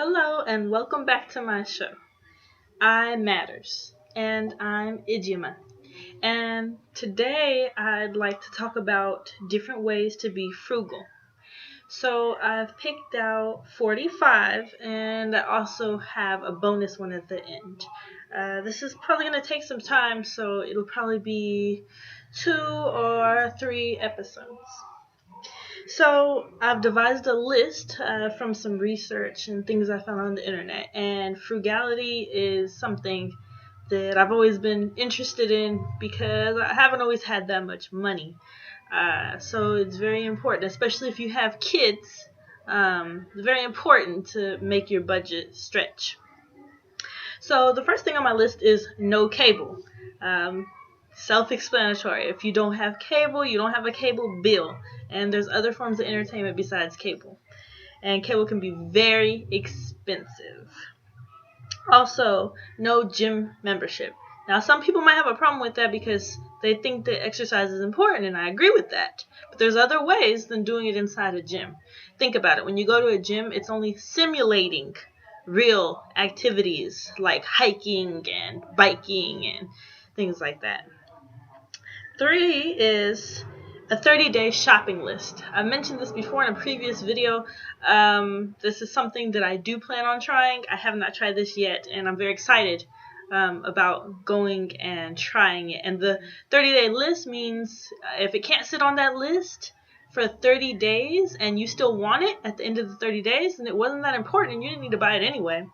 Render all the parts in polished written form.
Hello and welcome back to my show. I Matters and I'm Idioma. And today I'd like to talk about different ways to be frugal. So I've picked out 45 and I also have a bonus one at the end. This is probably going to take some time, so it'll probably be 2 or 3 episodes. So I've devised a list from some research and things I found on the internet, and frugality is something that I've always been interested in because I haven't always had that much money. So it's very important, especially if you have kids. It's very important to make your budget stretch. So the first thing on my list is no cable. Um, Self-explanatory. If you don't have cable, you don't have a cable bill. And there's other forms of entertainment besides cable. And cable can be very expensive. Also, no gym membership. Now, some people might have a problem with that because they think that exercise is important, and I agree with that. But there's other ways than doing it inside a gym. Think about it. When you go to a gym, it's only simulating real activities like hiking and biking and things like that. 3 is a 30-day shopping list. I mentioned this before in a previous video. This is something that I do plan on trying. I have not tried this yet, and I'm very excited about going and trying it. And the 30-day list means if it can't sit on that list for 30 days and you still want it at the end of the 30 days, then it wasn't that important and you didn't need to buy it anyway.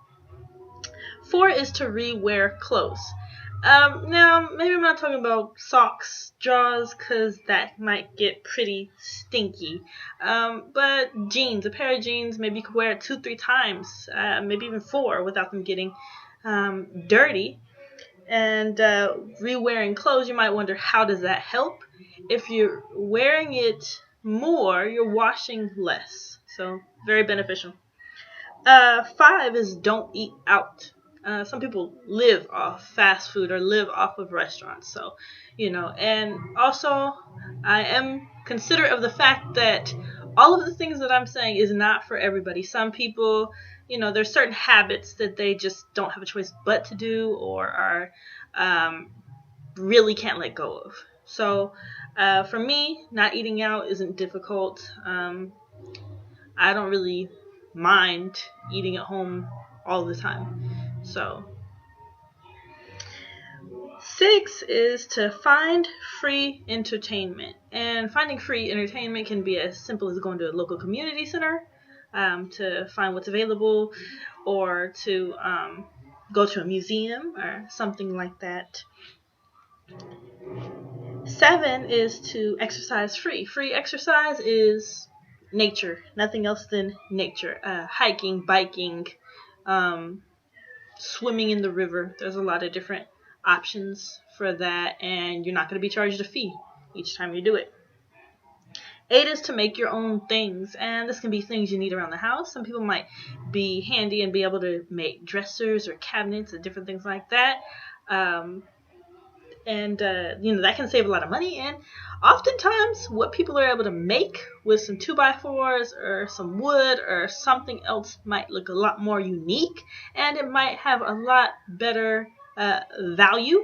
4 is to re-wear clothes. Now, maybe I'm not talking about socks, drawers, because that might get pretty stinky. But jeans, a pair of jeans, maybe you could wear it 2-3 times, maybe even 4 without them getting dirty. And re-wearing clothes, you might wonder, how does that help? If you're wearing it more, you're washing less. So, very beneficial. 5 is don't eat out. Some people live off fast food or live off of restaurants. So, and also I am considerate of the fact that all of the things that I'm saying is not for everybody. Some people, there's certain habits that they just don't have a choice but to do or are really can't let go of. So, for me, not eating out isn't difficult. I don't really mind eating at home all the time. So 6 is to find free entertainment. And finding free entertainment can be as simple as going to a local community center to find what's available, or to go to a museum or something like that. 7 is to exercise free. Free exercise is nature, nothing else than nature. Hiking, biking, swimming in the river. There's a lot of different options for that, and you're not going to be charged a fee each time you do it. 8 is to make your own things, and this can be things you need around the house. Some people might be handy and be able to make dressers or cabinets and different things like that. That can save a lot of money. And oftentimes what people are able to make with some 2x4s or some wood or something else might look a lot more unique, and it might have a lot better value,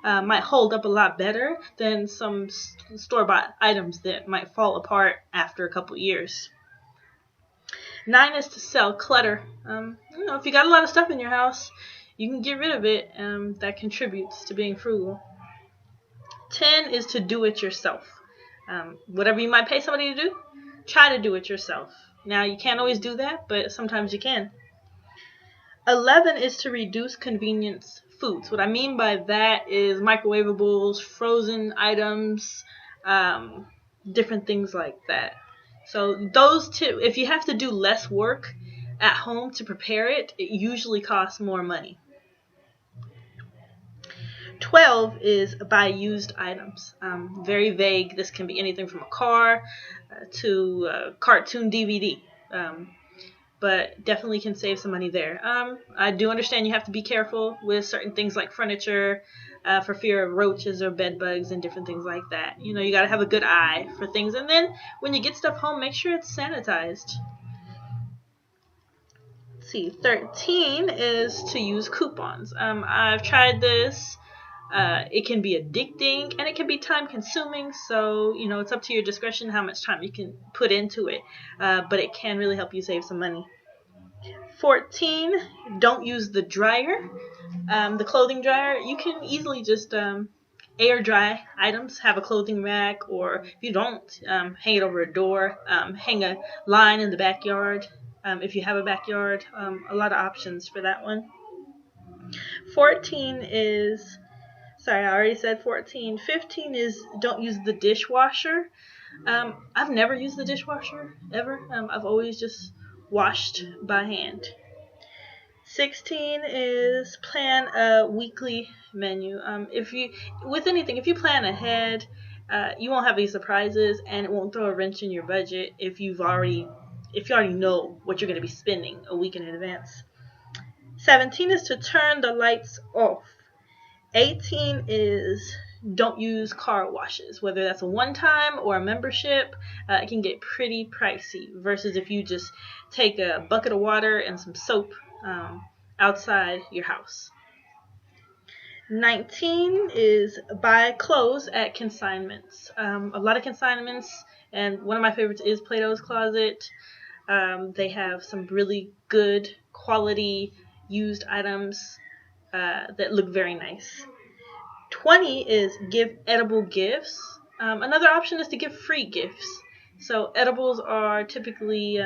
might hold up a lot better than some store-bought items that might fall apart after a couple years. 9 is to sell clutter. If you got a lot of stuff in your house, you can get rid of it. That contributes to being frugal. 10 is to do it yourself. Whatever you might pay somebody to do, try to do it yourself. Now, you can't always do that, but sometimes you can. 11 is to reduce convenience foods. What I mean by that is microwavables, frozen items, different things like that. So those two, if you have to do less work at home to prepare it, it usually costs more money. 12 is buy used items. Very vague. This can be anything from a car to a cartoon DVD. But definitely can save some money there. I do understand you have to be careful with certain things like furniture for fear of roaches or bed bugs and different things like that. You got to have a good eye for things. And then when you get stuff home, make sure it's sanitized. see, 13 is to use coupons. I've tried this. It can be addicting and it can be time consuming, so it's up to your discretion how much time you can put into it, but it can really help you save some money. 14, don't use the dryer. The clothing dryer, you can easily just air dry items, have a clothing rack, or if you don't, hang it over a door, hang a line in the backyard. If you have a backyard, a lot of options for that one. 14 is, sorry, I already said 14. 15 is don't use the dishwasher. I've never used the dishwasher ever. I've always just washed by hand. 16 is plan a weekly menu. If you plan ahead, you won't have any surprises, and it won't throw a wrench in your budget if you already know what you're going to be spending a week in advance. 17 is to turn the lights off. 18 is don't use car washes, whether that's a one-time or a membership. It can get pretty pricey versus if you just take a bucket of water and some soap outside your house. 19 is buy clothes at consignments. A lot of consignments, and one of my favorites is Plato's Closet. They have some really good quality used items that look very nice. 20 is give edible gifts. Another option is to give free gifts. So edibles are typically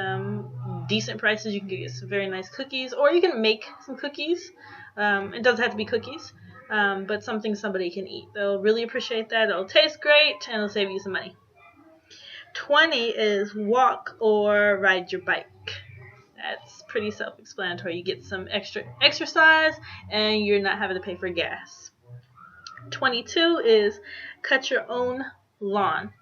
decent prices. You can get some very nice cookies, or you can make some cookies. It doesn't have to be cookies, but something somebody can eat. They'll really appreciate that. It'll taste great, and it'll save you some money. 20 is walk or ride your bike. That's pretty self-explanatory. You get some extra exercise, and you're not having to pay for gas. 22 is cut your own lawn.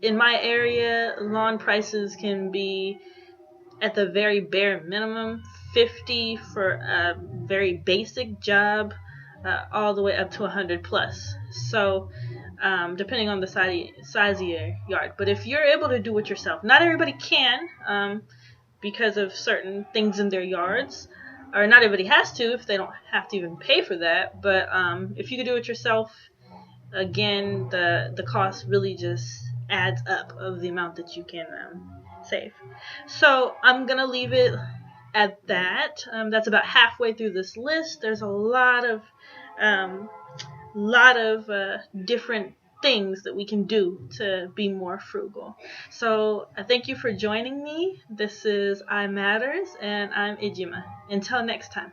In my area, lawn prices can be at the very bare minimum $50 for a very basic job, all the way up to $100 plus. So depending on the size of your yard. But if you're able to do it yourself, not everybody can because of certain things in their yards, or not everybody has to if they don't have to even pay for that. But if you can do it yourself, again, the cost really just adds up of the amount that you can save. So I'm gonna leave it at that. That's about halfway through this list. There's a lot of different things that we can do to be more frugal. So I thank you for joining me. This is I Matters, and I'm Ijima. Until next time.